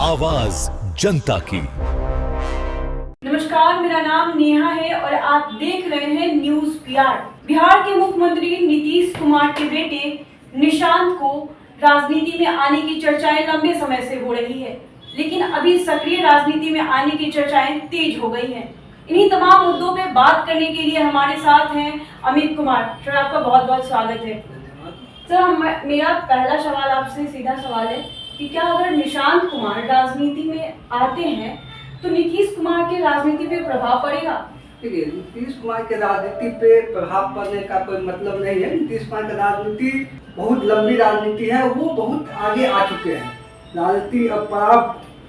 आवाज जनता की। नमस्कार, मेरा नाम नेहा है और आप देख रहे हैं न्यूज बिहार। बिहार के मुख्यमंत्री नीतीश कुमार के बेटे निशांत को राजनीति में आने की चर्चाएं लंबे समय से हो रही है, लेकिन अभी सक्रिय राजनीति में आने की चर्चाएं तेज हो गई हैं। इन्हीं तमाम मुद्दों पे बात करने के लिए हमारे साथ हैं अमित कुमार। सर, आपका बहुत बहुत स्वागत है। सर, मेरा पहला सवाल आपसे सीधा सवाल है कि क्या अगर निशांत कुमार राजनीति में आते हैं तो नीतीश कुमार के राजनीति पे प्रभाव पड़ेगा? देखिए, नीतीश कुमार के राजनीति पे प्रभाव पड़ने का कोई मतलब नहीं है। नीतीश कुमार का राजनीति बहुत लंबी राजनीति है, वो बहुत आगे आ चुके हैं, राजनीति अब पड़ाव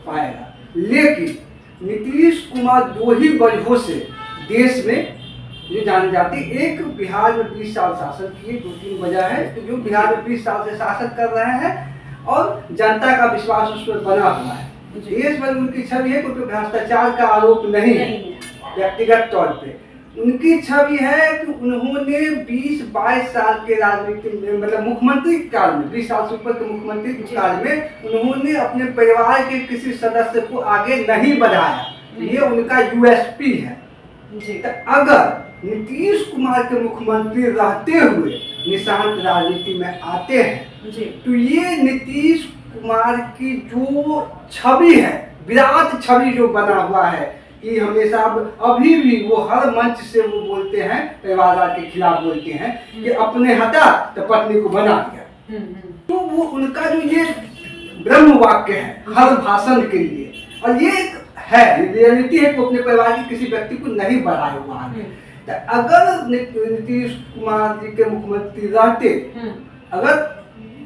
पाएगा। लेकिन नीतीश कुमार दो ही वजहों से देश में ये जानी जाती। एक, बिहार में 20 साल शासन किए, 2-3 वजह है तो जो बिहार में 20 साल से शासन कर रहे हैं और जनता का विश्वास उस पर बना हुआ है। देश भर उनकी छवि है, कोई भ्रष्टाचार का आरोप नहीं है व्यक्तिगत तौर पे। उनकी छवि है कि उन्होंने 20-22 साल के राजनीति में, मतलब मुख्यमंत्री काल में, 20 साल से ऊपर के मुख्यमंत्री काल में उन्होंने अपने परिवार के किसी सदस्य को आगे नहीं बढ़ाया। ये उनका यूएसपी है। तो अगर नीतीश कुमार के मुख्यमंत्री रहते हुए निशांत राजनीति में आते हैं तो ये नीतीश कुमार की जो छवि है, विराट छवि जो बना हुआ है कि हमेशा अभी भी वो हर मंच से वो बोलते हैं, परिवारवाद के खिलाफ बोलते हैं कि अपने हटा तो पत्नी को बना दिया। तो वो उनका जो ये ब्रह्म वाक्य है हर भाषण के लिए, और ये है रियलिटी है कि अपने परिवार के किसी व्यक्ति को नहीं बढ़ाए हुआ है। तो अगर नीतीश कुमार जी के मुख्यमंत्री रहते, अगर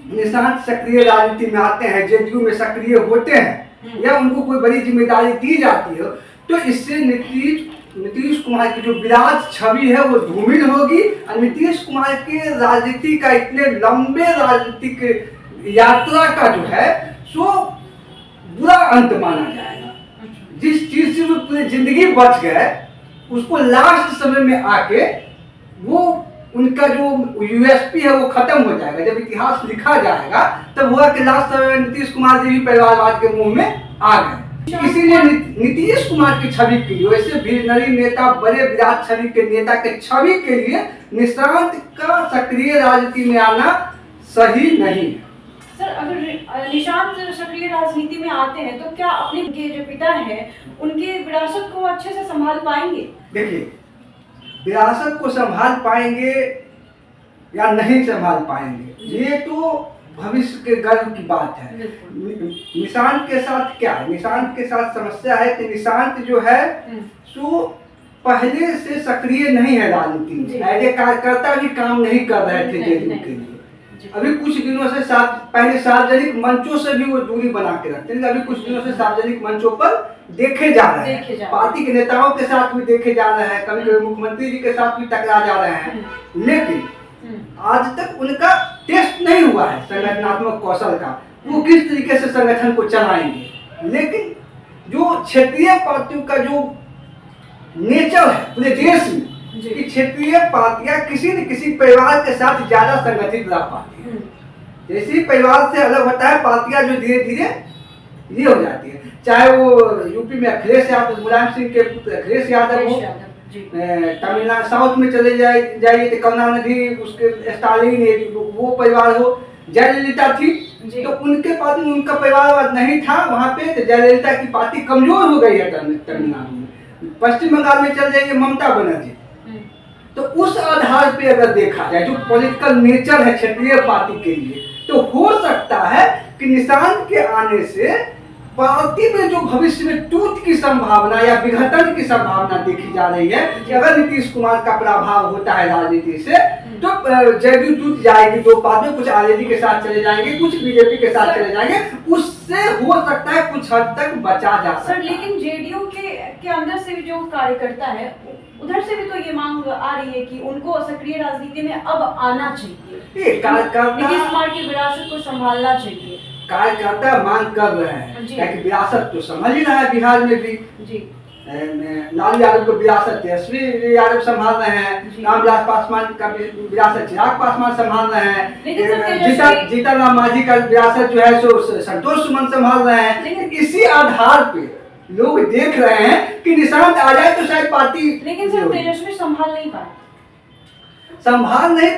निशांत सक्रिय राजनीति में आते हैं, जेडीयू में सक्रिय होते हैं या उनको कोई बड़ी जिम्मेदारी दी जाती है, तो इससे नीतीश कुमार की जो विराट छवि है वो धूमिल होगी और नीतीश कुमार के राजनीति का, इतने लंबे राजनीतिक यात्रा का जो है सो बुरा अंत माना जाएगा। जिस चीज से वो पूरी जिंदगी बच गए, उसको लास्ट समय में आके वो उनका जो यूएसपी है वो खत्म हो जाएगा। जब इतिहास लिखा जाएगा तब हुआ कि लास्ट समय में नीतीश कुमार जी भी परिवारवाद के मुंह में आ गए। इसीलिए नीतीश कुमार की छवि के लिए, वैसे विजनरी नेता, बड़े विराट छवि के नेता के छवि के लिए निशांत का सक्रिय राजनीति में आना सही नहीं है। सर, अगर निशांत सक्रिय राजनीति में आते हैं तो क्या अपने जो पिता हैं उनके विरासत को अच्छे से संभाल पाएंगे? देखिए, विरासत को संभाल पाएंगे या नहीं संभाल पाएंगे ये तो भविष्य के गर्व की बात है। निशांत के साथ क्या है? निशांत के साथ समस्या है कि निशांत जो है सो पहले से सक्रिय नहीं है राजनीति में, एज ए कार्यकर्ता भी काम नहीं कर रहे थे जेडीयू के लिए। अभी कुछ दिनों से पहले सार्वजनिक मंचों से भी वो दूरी बना के रखते हैं, अभी कुछ दिनों से सार्वजनिक मंचों पर देखे जा रहे हैं, पार्टी के नेताओं के साथ भी देखे जा रहे हैं, कभी कभी मुख्यमंत्री जी के साथ भी टकरा जा रहे हैं। लेकिन आज तक उनका टेस्ट नहीं हुआ है संगठनात्मक कौशल का, वो किस तरीके से संगठन को चलाएंगे। लेकिन जो क्षेत्रीय पार्टियों का जो नेचर है पूरे देश में कि क्षेत्रीय पार्टियां किसी न किसी परिवार के साथ ज्यादा संगठित रह पाती है। जैसे ही परिवार से अलग होता है, पार्टियां जो धीरे धीरे ये हो जाती है। चाहे वो यूपी में अखिलेश यादव, मुलायम सिंह के पुत्र अखिलेश यादव हो, तमिलनाडु साउथ में चले जाइए तो करुणानिधि, उसके स्टालिन, वो परिवार हो, जयललिता थी तो उनके पास उनका परिवार नहीं था वहाँ पे, तो जयललिता की पार्टी कमजोर हो गई है तमिलनाडु में। पश्चिम बंगाल में चल जाइए ममता बनर्जी। तो उस आधार पे अगर देखा जाए जो पॉलिटिकल नेचर है क्षेत्रीय पार्टी के लिए, तो हो सकता है कि निशांत के आने से पार्टी में जो भविष्य में टूट की संभावना या विघटन की संभावना देखी जा रही है कि अगर नीतीश कुमार का प्रभाव होता है राजनीति से तो जेडीयू टूट जाएगी। दो पार्टियां, कुछ आरजेडी के साथ चले जाएंगे, कुछ बीजेपी के साथ चले जाएंगे, उससे हो सकता है कुछ हद तक बचा जा सकता है। लेकिन जेडीयू के अंदर से भी जो कार्यकर्ता है उधर से भी तो ये मांग आ रही है कि उनको सक्रिय राजनीति में अब आना चाहिए, नीतीश कुमार की विरासत को संभालना चाहिए। कार्यकर्ता मांग कर रहे हैं कि विरासत तो संभाल ही रहा है बिहार में भी। लालू यादव को विरासत तेजस्वी यादव संभाल रहे हैं, रामविलास पासवान का विरासत चिराग पासवान संभाल रहे हैं, जीतन राम मांझी का विरासत जो है सो संतोष सुमन संभाल रहे हैं। लेकिन इसी आधार पे लोग देख रहे हैं कि निशांत आ जाए तो शायद पार्टी, लेकिन सर तेजस्वी संभाल नहीं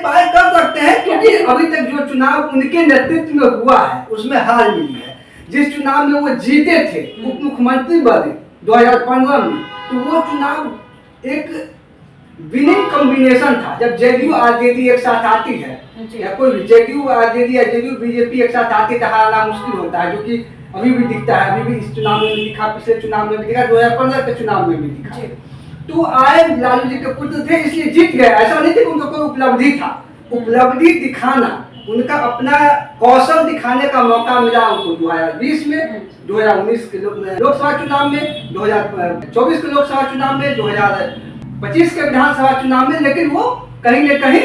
पाए कर सकते हैं, क्योंकि अभी तक जो चुनाव उनके नेतृत्व में हुआ है उसमें हार मिली है। जिस चुनाव में वो जीते थे, उप मुख्यमंत्री बने 2015 में, तो वो चुनाव एक विनिंग कॉम्बिनेशन था। जब जेडीयू आरजेडी एक साथ आती है या कोई भी जेडीयू आरजेडी या जेडीयू बीजेपी एक साथ आती है तो हारना मुश्किल होता है, जो कि अभी भी दिखता है। अभी भी इस चुनाव में भी दिखा, पिछले चुनाव में भी दिखा, 2015 के चुनाव में भी दिखा। तो आए लालू जी के पुत्र थे इसलिए जीत गए, ऐसा नहीं था कि उनका कोई उपलब्धि था। उपलब्धि दिखाना, उनका अपना कौशल दिखाने का मौका मिला उनको 2020 में, 2019 के लोकसभा चुनाव में, 2024 के लोकसभा चुनाव में, 2025 के विधानसभा चुनाव में, लेकिन वो कहीं न कहीं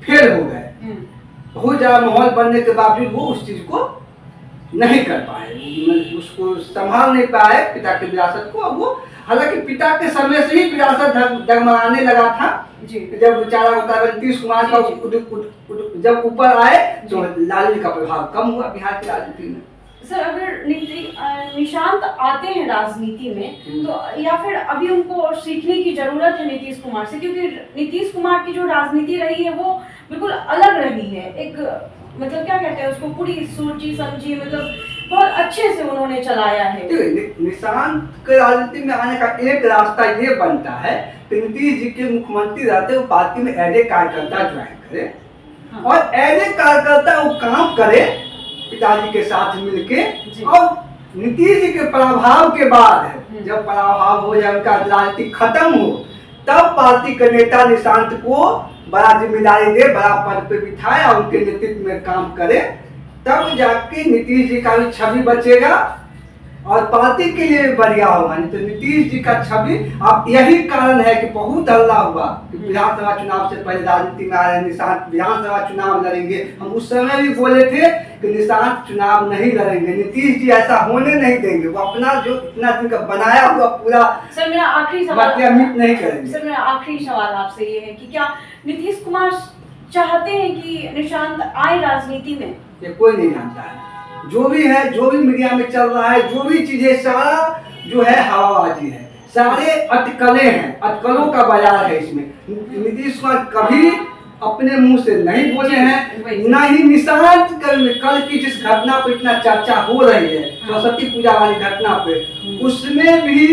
फेल हो गए। बहुत ज्यादा माहौल बनने के बावजूद वो उस चीज को नहीं कर पाए, उसको संभाल नहीं पाए पिता की विरासत को। अब वो हालांकि पिता के समय से ही विरासत डगमगाने लगा था, जब बेचारा होता है नीतीश कुमार का जब ऊपर आए तो लालू जी का प्रभाव कम हुआ बिहार की राजनीति में। सर अगर निशांत आते हैं राजनीति में तो या फिर अभी उनको सीखने की जरूरत है नीतीश कुमार से, क्योंकि नीतीश कुमार की जो राजनीति रही है वो बिल्कुल अलग रही है। एक मतलब क्या कहते हैं उसको, पूरी सोची समझी, मतलब बहुत अच्छे से उन्होंने चलाया है। निशांत के राजनीति में आने का एक रास्ता ये बनता है कि नीतीश जी के मुख्यमंत्री रहते वो पार्टी में एज ए कार्यकर्ता ज्वाइन करे, और एज ए कार्यकर्ता वो काम करे पिताजी के साथ मिलके। और नीतीश जी के प्रभाव के बाद जब प्रभाव हो जाए, उनका राजनीति खत्म हो, तब पार्टी के नेता निशांत को बड़ा जिम्मेदारी दे, बड़ा पद पे बिठाए और उनके नेतृत्व में काम करे, तब जाके नीतीश जी का भी छवि बचेगा और पार्टी के लिए भी बढ़िया होगा। नहीं तो नीतीश जी का छवि, अब यही कारण है कि बहुत हल्ला हुआ कि विधानसभा चुनाव से पहले राजनीति में आ रहे निशांत विधानसभा चुनाव लड़ेंगे। हम उस समय भी बोले थे कि निशांत चुनाव नहीं लड़ेंगे, नीतीश जी ऐसा होने नहीं देंगे, वो अपना जो इतना दिन का बनाया हुआ पूरा। सर मेरा आखिरी सवाल नहीं करेंगे। सर मेरा आखिरी सवाल आपसे ये है कि क्या नीतीश कुमार चाहते हैं कि निशांत आए राजनीति में? ये कोई नहीं जानता है। जो भी है, जो भी मीडिया में चल रहा है, जो भी चीजें, सारा जो है हवाबाजी है, सारे अटकलें हैं, अटकलों का बाजार है इसमें। नीतीश कुमार कभी अपने मुंह से नहीं बोले हैं, ना ही निशांत कल की जिस घटना पर इतना चर्चा हो रही है, सरस्वती पूजा वाली घटना पे, उसमें भी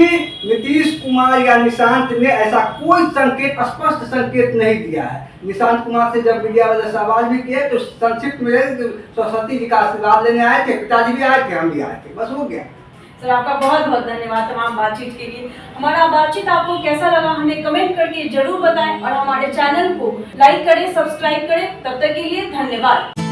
नीतीश कुमार या निशांत ने ऐसा कोई संकेत, स्पष्ट संकेत नहीं दिया है। निशांत कुमार से जब मीडिया वाले सवाल भी किए तो संक्षिप्त में सरस्वती जी का आशीर्वाद लेने आए थे, पिताजी भी आए थे, हम भी आए थे, बस हो गया। सर आपका बहुत बहुत धन्यवाद तमाम बातचीत के लिए। हमारा बातचीत आपको कैसा लगा हमें कमेंट करके जरूर बताएं और हमारे चैनल को लाइक करें, सब्सक्राइब करें। तब तक के लिए धन्यवाद।